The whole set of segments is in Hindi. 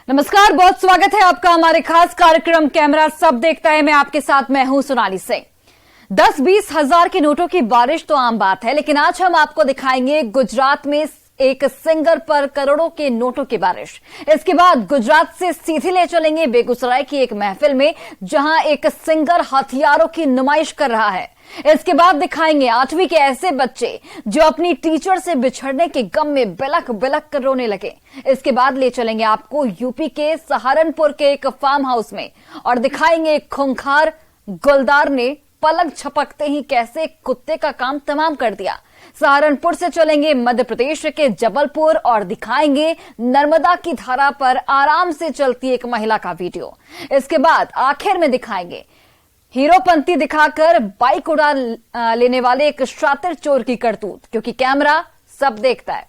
नमस्कार, बहुत स्वागत है आपका हमारे खास कार्यक्रम कैमरा सब देखता है। मैं आपके साथ हूं सोनाली सिंह। 10-20 हजार के नोटों की बारिश तो आम बात है, लेकिन आज हम आपको दिखाएंगे गुजरात में एक सिंगर पर करोड़ों के नोटों की बारिश। इसके बाद गुजरात से सीधे ले चलेंगे बेगूसराय की एक महफिल में, जहां एक सिंगर हथियारों की नुमाइश कर रहा है। इसके बाद दिखाएंगे 8वीं के ऐसे बच्चे जो अपनी टीचर से बिछड़ने के गम में बिलख बिलख कर रोने लगे। इसके बाद ले चलेंगे आपको यूपी के सहारनपुर के एक फार्म हाउस में और दिखाएंगे एक खूंखार गुलदार ने पलक झपकते ही कैसे कुत्ते का काम तमाम कर दिया। सहारनपुर से चलेंगे मध्य प्रदेश के जबलपुर और दिखाएंगे नर्मदा की धारा पर आराम से चलती एक महिला का वीडियो। इसके बाद आखिर में दिखाएंगे हीरोपंती दिखाकर बाइक उड़ा लेने वाले एक शातिर चोर की करतूत, क्योंकि कैमरा सब देखता है।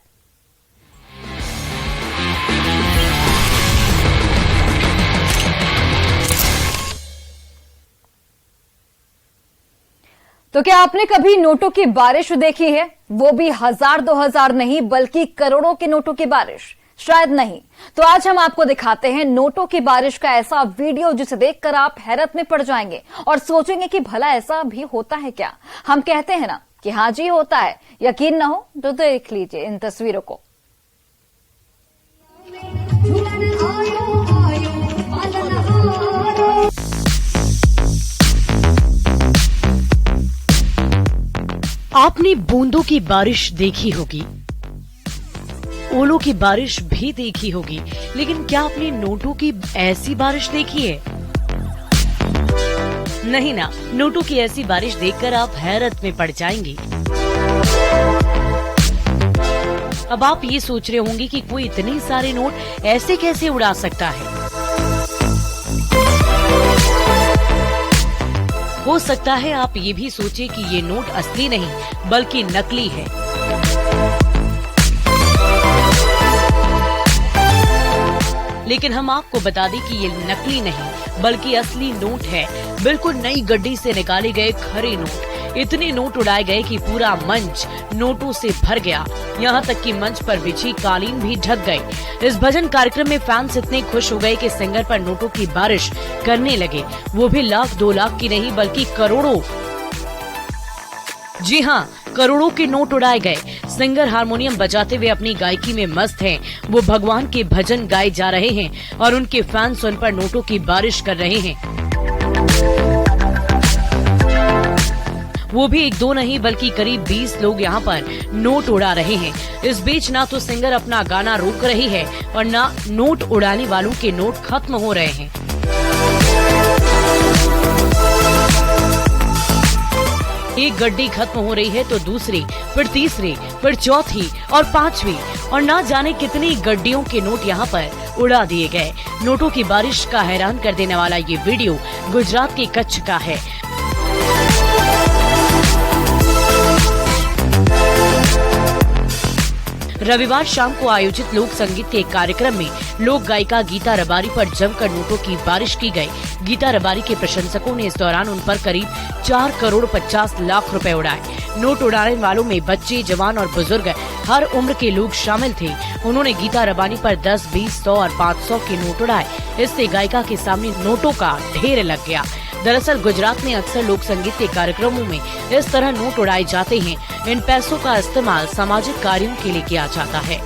तो क्या आपने कभी नोटों की बारिश देखी है? वो भी 1000-2000 नहीं, बल्कि करोड़ों के नोटों की बारिश? शायद नहीं। तो आज हम आपको दिखाते हैं नोटों की बारिश का ऐसा वीडियो जिसे देखकर आप हैरत में पड़ जाएंगे और सोचेंगे कि भला ऐसा भी होता है क्या। हम कहते हैं ना कि हाँ जी होता है। यकीन ना हो तो देख लीजिए इन तस्वीरों को। आपने बूंदों की बारिश देखी होगी, ओलों की बारिश भी देखी होगी, लेकिन क्या आपने नोटों की ऐसी बारिश देखी है? नहीं ना, नोटों की ऐसी बारिश देखकर आप हैरत में पड़ जाएंगे। अब आप ये सोच रहे होंगे कि कोई इतने सारे नोट ऐसे कैसे उड़ा सकता है। हो सकता है आप ये भी सोचे कि ये नोट असली नहीं बल्कि नकली है। लेकिन हम आपको बता दें कि ये नकली नहीं बल्कि असली नोट है। बिल्कुल नई गड्डी से निकाले गए खरे नोट। इतने नोट उड़ाए गए कि पूरा मंच नोटों से भर गया। यहाँ तक कि मंच पर बिछी कालीन भी ढक गई। इस भजन कार्यक्रम में फैंस इतने खुश हो गए कि सिंगर पर नोटों की बारिश करने लगे। वो भी 1-2 लाख की नहीं बल्कि करोड़ों। जी हाँ, करोड़ों के नोट उड़ाए गए। सिंगर हारमोनियम बजाते हुए अपनी गायकी में मस्त हैं। वो भगवान के भजन गाए जा रहे हैं और उनके फैंस उन पर नोटों की बारिश कर रहे हैं। वो भी 1-2 नहीं बल्कि करीब 20 लोग यहाँ पर नोट उड़ा रहे हैं। इस बीच ना तो सिंगर अपना गाना रोक रही है और ना नोट उड़ाने वालों के नोट खत्म हो रहे हैं। एक गड्डी खत्म हो रही है तो दूसरी, फिर तीसरी, फिर चौथी और 5वीं और ना जाने कितनी गड्डियों के नोट यहाँ पर उड़ा दिए गए। नोटों की बारिश का हैरान कर देने वाला ये वीडियो गुजरात के कच्छ का है। रविवार शाम को आयोजित लोक संगीत के कार्यक्रम में लोक गायिका गीता रबारी पर जमकर नोटों की बारिश की गई। गीता रबारी के प्रशंसकों ने इस दौरान उन पर करीब 4 करोड़ 50 लाख रुपए उड़ाए। नोट उड़ाने वालों में बच्चे, जवान और बुजुर्ग हर उम्र के लोग शामिल थे। उन्होंने गीता रबारी पर 10, 20, 100 और 500 के नोट उड़ाए। इससे गायिका के सामने नोटों का ढेर लग गया। दरअसल गुजरात में अक्सर लोक संगीत के कार्यक्रमों में इस तरह नोट उड़ाए जाते हैं। इन पैसों का इस्तेमाल सामाजिक कार्यों के लिए किया जाता है।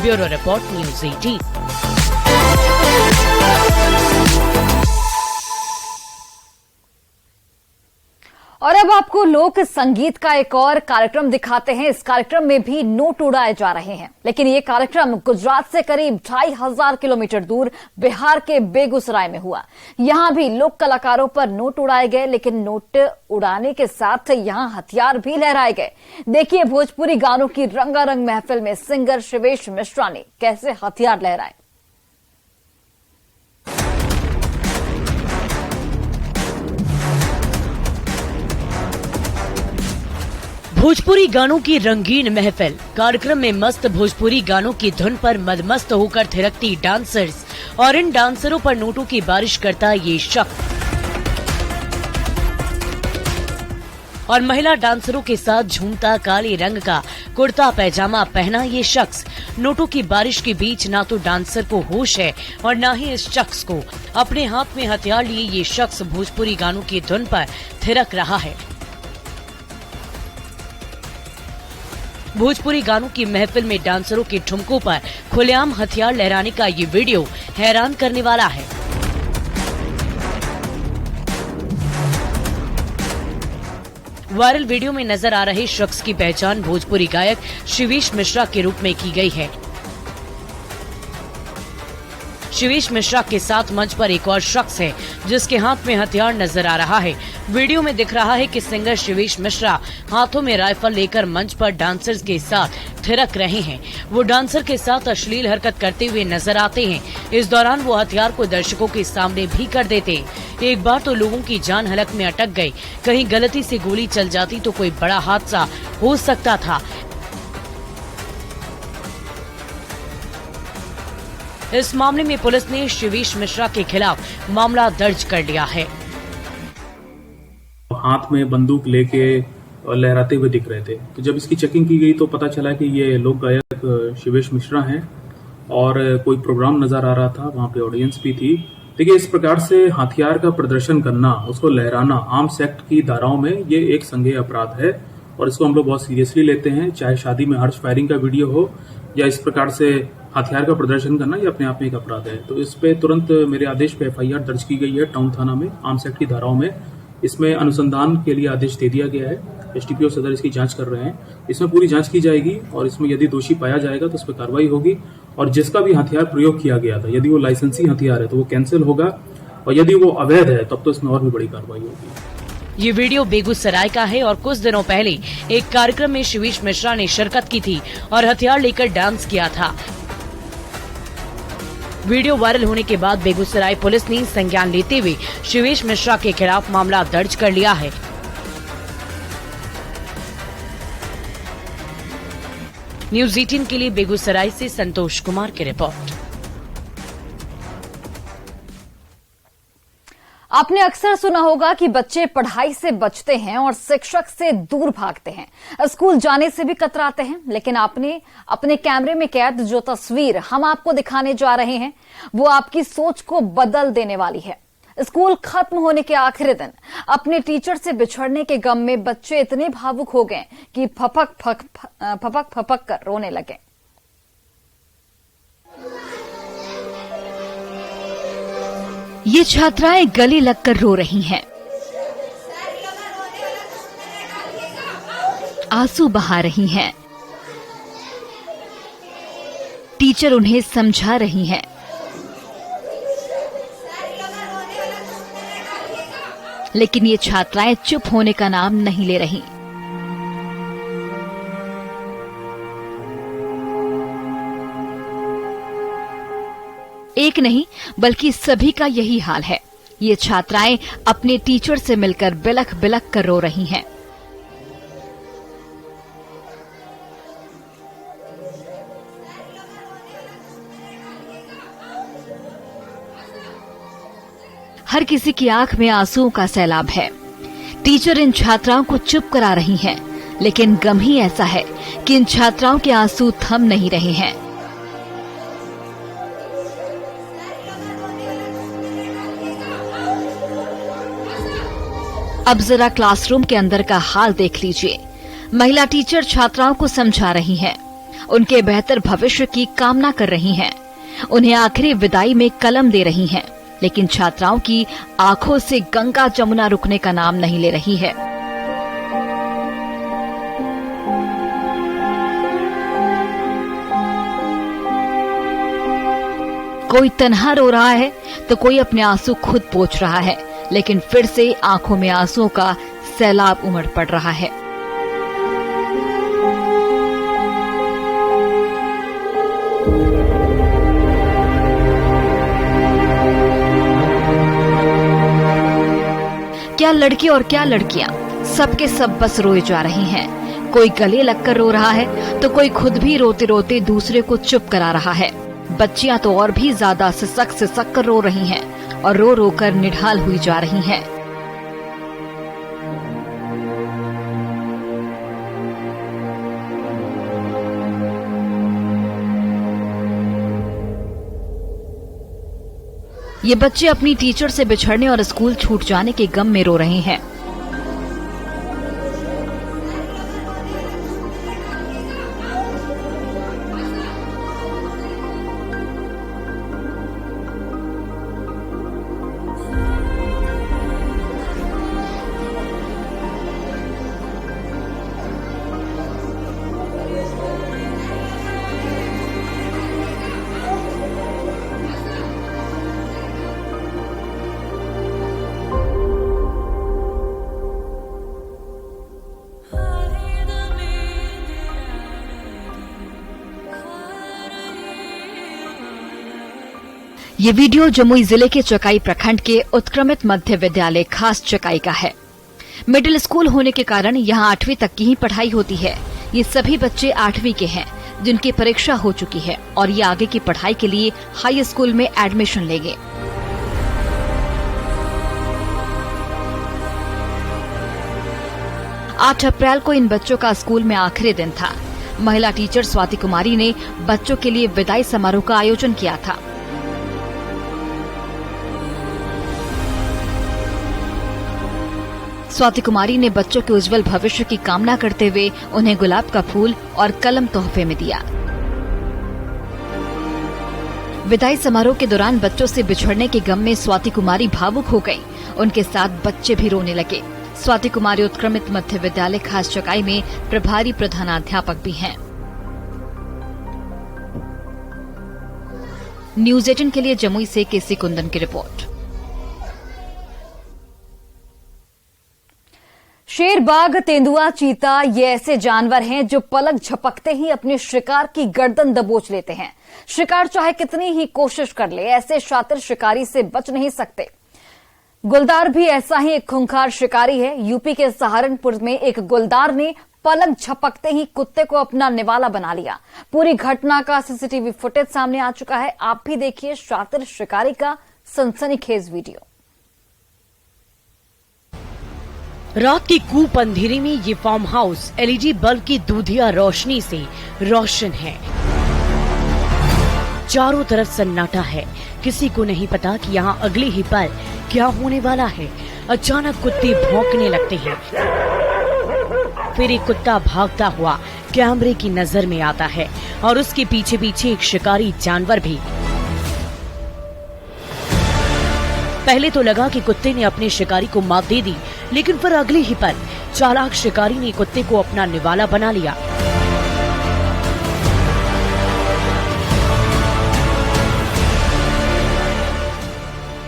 Bureau report, news 18। और अब आपको लोक संगीत का एक और कार्यक्रम दिखाते हैं। इस कार्यक्रम में भी नोट उड़ाए जा रहे हैं, लेकिन ये कार्यक्रम गुजरात से करीब 2500 किलोमीटर दूर बिहार के बेगूसराय में हुआ। यहां भी लोक कलाकारों पर नोट उड़ाए गए, लेकिन नोट उड़ाने के साथ यहां हथियार भी लहराए गए। देखिए भोजपुरी गानों की रंगारंग महफिल में सिंगर शिवेश मिश्रा ने कैसे हथियार लहराए। भोजपुरी गानों की रंगीन महफिल। कार्यक्रम में मस्त भोजपुरी गानों की धुन पर मदमस्त होकर थिरकती डांसर्स और इन डांसरों पर नोटों की बारिश करता ये शख्स। और महिला डांसरों के साथ झूमता काले रंग का कुर्ता पैजामा पहना ये शख्स। नोटों की बारिश के बीच ना तो डांसर को होश है और न ही इस शख्स को। अपने हाथ में हथियार लिए ये शख्स भोजपुरी गानों की धुन पर थिरक रहा है। भोजपुरी गानों की महफिल में डांसरों के ठुमकों पर खुलेआम हथियार लहराने का ये वीडियो हैरान करने वाला है। वायरल वीडियो में नजर आ रहे शख्स की पहचान भोजपुरी गायक शिवेश मिश्रा के रूप में की गई है। शिवेश मिश्रा के साथ मंच पर एक और शख्स है जिसके हाथ में हथियार नजर आ रहा है। वीडियो में दिख रहा है कि सिंगर शिवेश मिश्रा हाथों में राइफल लेकर मंच पर डांसर्स के साथ थिरक रहे हैं। वो डांसर के साथ अश्लील हरकत करते हुए नजर आते हैं। इस दौरान वो हथियार को दर्शकों के सामने भी कर देते। एक बार तो लोगों की जान हलक में अटक गई। कहीं गलती से गोली चल जाती तो कोई बड़ा हादसा हो सकता था। इस मामले में पुलिस ने शिवेश मिश्रा के खिलाफ मामला दर्ज कर लिया है। हाथ में बंदूक लेके लहराते हुए दिख रहे थे, तो जब इसकी चेकिंग की गई तो पता चला कि ये लोक गायक शिवेश मिश्रा हैं और कोई प्रोग्राम नजर आ रहा था, वहां पे ऑडियंस भी थी। देखिए, इस प्रकार से हथियार का प्रदर्शन करना, उसको लहराना आर्म्स एक्ट की धाराओं में ये एक संज्ञेय अपराध है और इसको हम लोग बहुत सीरियसली लेते हैं। चाहे शादी में हर्ष फायरिंग का वीडियो हो या इस प्रकार से हथियार का प्रदर्शन करना, ये अपने आप में एक अपराध है। तो इस पे तुरंत मेरे आदेश पे FIR दर्ज की गई है टाउन थाना में आर्म्स एक्ट की धाराओं में। इसमें अनुसंधान के लिए आदेश दे दिया गया है। SDPO सदर इसकी जांच कर रहे हैं। इसमें पूरी जांच की जाएगी और इसमें यदि दोषी पाया जाएगा तो उस पर कार्रवाई होगी और जिसका भी हथियार प्रयोग किया गया था, यदि वो लाइसेंसी हथियार है तो वो कैंसिल होगा और यदि वो अवैध है तब तो इसमें और भी बड़ी कार्रवाई होगी। ये वीडियो बेगूसराय का है और कुछ दिनों पहले एक कार्यक्रम में शिवेश मिश्रा ने शिरकत की थी और हथियार लेकर डांस किया था। वीडियो वायरल होने के बाद बेगूसराय पुलिस ने संज्ञान लेते हुए शिवेश मिश्रा के खिलाफ मामला दर्ज कर लिया है। न्यूज़ 18 के लिए बेगूसराय से संतोष कुमार की रिपोर्ट। आपने अक्सर सुना होगा कि बच्चे पढ़ाई से बचते हैं और शिक्षक से दूर भागते हैं, स्कूल जाने से भी कतराते हैं। लेकिन आपने अपने कैमरे में कैद जो तस्वीर हम आपको दिखाने जा रहे हैं वो आपकी सोच को बदल देने वाली है। स्कूल खत्म होने के आखिरी दिन अपने टीचर से बिछड़ने के गम में बच्चे इतने भावुक हो गए कि फपक कर रोने लगे। ये छात्राएं गले लगकर रो रही हैं, आंसू बहा रही हैं। टीचर उन्हें समझा रही हैं, लेकिन ये छात्राएं चुप होने का नाम नहीं ले रही। एक नहीं बल्कि सभी का यही हाल है। ये छात्राएं अपने टीचर से मिलकर बिलख बिलख कर रो रही हैं। हर किसी की आंख में आंसुओं का सैलाब है। टीचर इन छात्राओं को चुप करा रही हैं, लेकिन गम ही ऐसा है कि इन छात्राओं के आंसू थम नहीं रहे हैं। अब जरा क्लासरूम के अंदर का हाल देख लीजिए। महिला टीचर छात्राओं को समझा रही हैं, उनके बेहतर भविष्य की कामना कर रही हैं, उन्हें आखिरी विदाई में कलम दे रही हैं, लेकिन छात्राओं की आंखों से गंगा जमुना रुकने का नाम नहीं ले रही है। कोई तन्हा रो रहा है तो कोई अपने आंसू खुद पोंछ रहा है, लेकिन फिर से आंखों में आंसुओं का सैलाब उमड़ पड़ रहा है। क्या लड़के और क्या लड़कियां, सबके सब बस रोए जा रही हैं। कोई गले लगकर रो रहा है तो कोई खुद भी रोते रोते दूसरे को चुप करा रहा है। बच्चियां तो और भी ज्यादा सिसक कर रो रही हैं और रो रो कर निढाल हुई जा रही हैं। ये बच्चे अपनी टीचर से बिछड़ने और स्कूल छूट जाने के गम में रो रहे हैं। ये वीडियो जमुई जिले के चकाई प्रखंड के उत्क्रमित मध्य विद्यालय खास चकाई का है। मिडिल स्कूल होने के कारण यहाँ 8वीं तक की ही पढ़ाई होती है। ये सभी बच्चे 8वीं के हैं जिनकी परीक्षा हो चुकी है और ये आगे की पढ़ाई के लिए हाई स्कूल में एडमिशन लेंगे। आठ अप्रैल को इन बच्चों का स्कूल में आखिरी दिन था। महिला टीचर स्वाति कुमारी ने बच्चों के लिए विदाई समारोह का आयोजन किया था। स्वाति कुमारी ने बच्चों के उज्जवल भविष्य की कामना करते हुए उन्हें गुलाब का फूल और कलम तोहफे में दिया। विदाई समारोह के दौरान बच्चों से बिछड़ने के गम में स्वाति कुमारी भावुक हो गई। उनके साथ बच्चे भी रोने लगे। स्वाति कुमारी उत्क्रमित मध्य विद्यालय खास चकाई में प्रभारी प्रधानाध्यापक भी हैं। न्यूज 18 के लिए जमुई से केसी कुंदन की रिपोर्ट। शेर, बाघ, तेंदुआ, चीता ये ऐसे जानवर हैं जो पलक झपकते ही अपने शिकार की गर्दन दबोच लेते हैं। शिकार चाहे कितनी ही कोशिश कर ले, ऐसे शातिर शिकारी से बच नहीं सकते। गुलदार भी ऐसा ही एक खूंखार शिकारी है। यूपी के सहारनपुर में एक गुलदार ने पलक झपकते ही कुत्ते को अपना निवाला बना लिया। पूरी घटना का सीसीटीवी फुटेज सामने आ चुका है। आप भी देखिए शातिर शिकारी का सनसनीखेज वीडियो। रात की कूप अंधेरे में ये फार्म हाउस एलईडी बल्ब की दूधिया रोशनी से रोशन है। चारों तरफ सन्नाटा है। किसी को नहीं पता कि यहाँ अगले ही पल क्या होने वाला है। अचानक कुत्ते भौंकने लगते हैं। फिर एक कुत्ता भागता हुआ कैमरे की नजर में आता है और उसके पीछे पीछे एक शिकारी जानवर भी। पहले तो लगा कि कुत्ते ने अपने शिकारी को मात दे दी, लेकिन फिर अगले ही पल चालाक शिकारी ने कुत्ते को अपना निवाला बना लिया।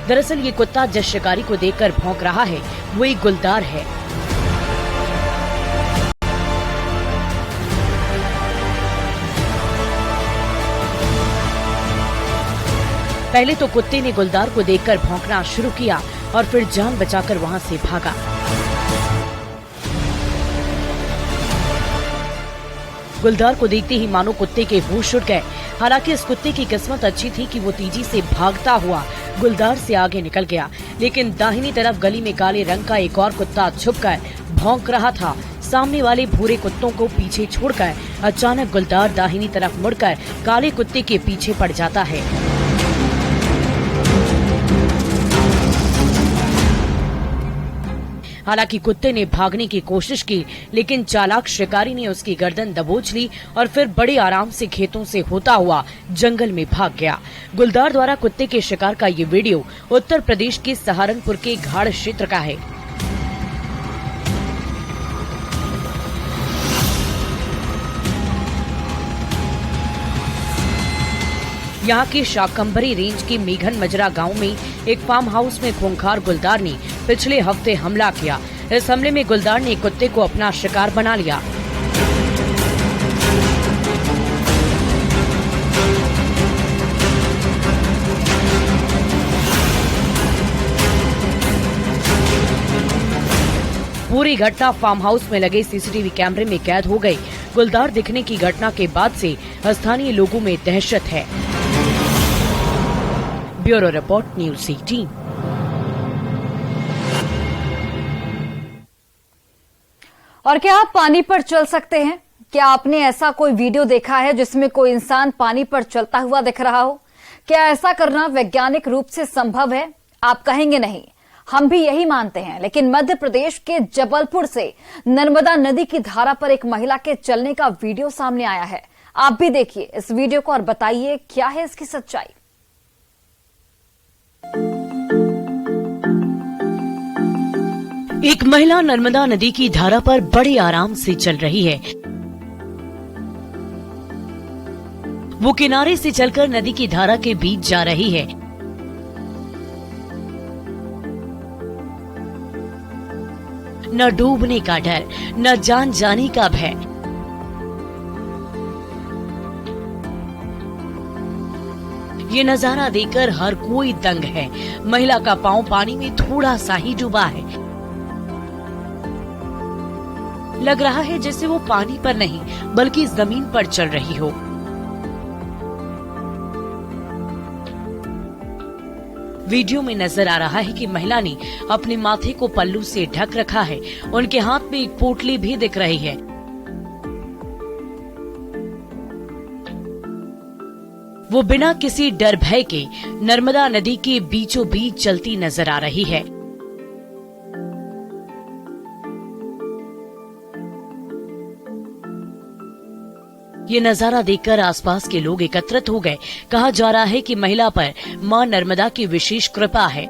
दरअसल ये कुत्ता जिस शिकारी को देखकर भौंक रहा है वो एक गुलदार है। पहले तो कुत्ते ने गुलदार को देखकर भौंकना शुरू किया और फिर जान बचाकर वहां से भागा। गुलदार को देखते ही मानो कुत्ते के होश उड़ गए। हालांकि इस कुत्ते की किस्मत अच्छी थी कि वो तेजी से भागता हुआ गुलदार से आगे निकल गया, लेकिन दाहिनी तरफ गली में काले रंग का एक और कुत्ता छुपकर भौंक रहा था। सामने वाले भूरे कुत्तों को पीछे छोड़कर अचानक गुलदार दाहिनी तरफ मुड़कर काले कुत्ते के पीछे पड़ जाता है। हालांकि कुत्ते ने भागने की कोशिश की, लेकिन चालाक शिकारी ने उसकी गर्दन दबोच ली और फिर बड़े आराम से खेतों से होता हुआ जंगल में भाग गया। गुलदार द्वारा कुत्ते के शिकार का ये वीडियो उत्तर प्रदेश के सहारनपुर के घाड़ क्षेत्र का है। यहाँ के शाकंभरी रेंज के मेघन मजरा गांव में एक फार्म हाउस में खूंखार गुलदार ने पिछले हफ्ते हमला किया। इस हमले में गुलदार ने कुत्ते को अपना शिकार बना लिया। पूरी घटना फार्म हाउस में लगे सीसीटीवी कैमरे में कैद हो गई। गुलदार दिखने की घटना के बाद से स्थानीय लोगों में दहशत है। Bureau report, news 18। और क्या आप पानी पर चल सकते हैं? क्या आपने ऐसा कोई वीडियो देखा है जिसमें कोई इंसान पानी पर चलता हुआ दिख रहा हो? क्या ऐसा करना वैज्ञानिक रूप से संभव है? आप कहेंगे नहीं, हम भी यही मानते हैं। लेकिन मध्य प्रदेश के जबलपुर से नर्मदा नदी की धारा पर एक महिला के चलने का वीडियो सामने आया है। आप भी देखिए इस वीडियो को और बताइए क्या है इसकी सच्चाई। एक महिला नर्मदा नदी की धारा पर बड़े आराम से चल रही है। वो किनारे से चलकर नदी की धारा के बीच जा रही है। न डूबने का डर, न जान जाने का भय। ये नजारा देखकर हर कोई दंग है। महिला का पांव पानी में थोड़ा सा ही डूबा है। लग रहा है जैसे वो पानी पर नहीं बल्कि जमीन पर चल रही हो। वीडियो में नजर आ रहा है कि महिला ने अपने माथे को पल्लू से ढक रखा है। उनके हाथ में एक पोटली भी दिख रही है। वो बिना किसी डर भय के नर्मदा नदी के बीचों बीच चलती नजर आ रही है। ये नजारा देखकर आसपास के लोग एकत्रित हो गए। कहा जा रहा है कि महिला पर मां नर्मदा की विशेष कृपा है।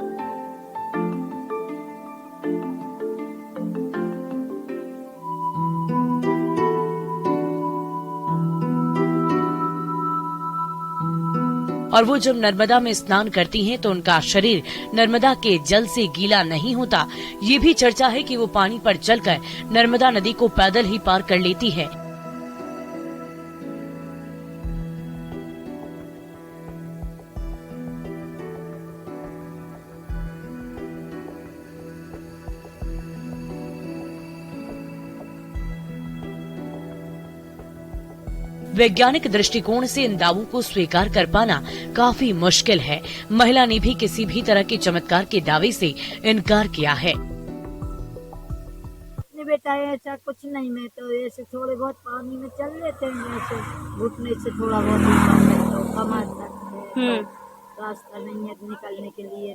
और वो जब नर्मदा में स्नान करती हैं तो उनका शरीर नर्मदा के जल से गीला नहीं होता। ये भी चर्चा है कि वो पानी पर चलकर नर्मदा नदी को पैदल ही पार कर लेती है। वैज्ञानिक दृष्टिकोण से इन दावों को स्वीकार कर पाना काफी मुश्किल है। महिला ने भी किसी भी तरह के चमत्कार के दावे से इनकार किया है। बेटा ऐसा कुछ नहीं, मैं तो ऐसे थोड़े बहुत पानी में चल लेते हैं, ऐसे घुटने से थोड़ा बहुत तो कमा सकते हैं। रास्ता नहीं है निकलने के लिए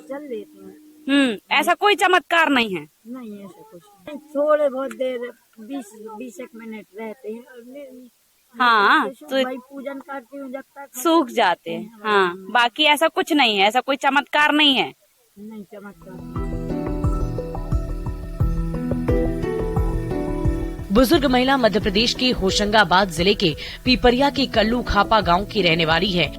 चल लेते हैं। ऐसा कोई चमत्कार नहीं है। नहीं ऐसा कुछ नहीं, थोड़े बहुत देर 20 मिनट रहते हैं। हाँ, तो भाई पूजन करती हूँ जब तक सूख जाते हैं। हाँ, बाकी ऐसा कुछ नहीं है, ऐसा कोई चमत्कार नहीं है। नहीं चमत्कार। बुजुर्ग महिला मध्य प्रदेश के होशंगाबाद जिले के पीपरिया के कल्लू खापा गांव की रहने वाली है।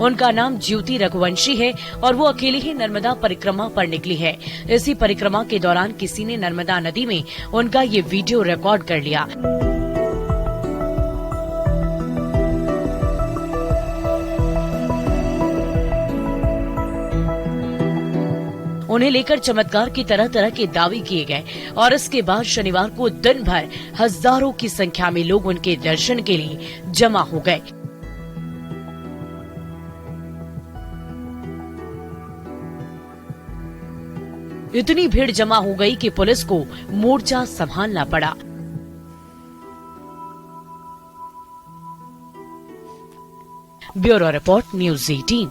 उनका नाम ज्योति रघुवंशी है और वो अकेली ही नर्मदा परिक्रमा पर निकली है। इसी परिक्रमा के दौरान किसी ने नर्मदा नदी में उनका ये वीडियो रिकॉर्ड कर लिया। उन्हें लेकर चमत्कार की तरह तरह के दावे किए गए और इसके बाद शनिवार को दिन भर हजारों की संख्या में लोग उनके दर्शन के लिए जमा हो गए। इतनी भीड़ जमा हो गई कि पुलिस को मोर्चा संभालना पड़ा। Bureau report news 18।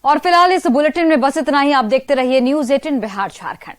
और फिलहाल इस बुलेटिन में बस इतना ही। आप देखते रहिए न्यूज़ 18 बिहार झारखंड।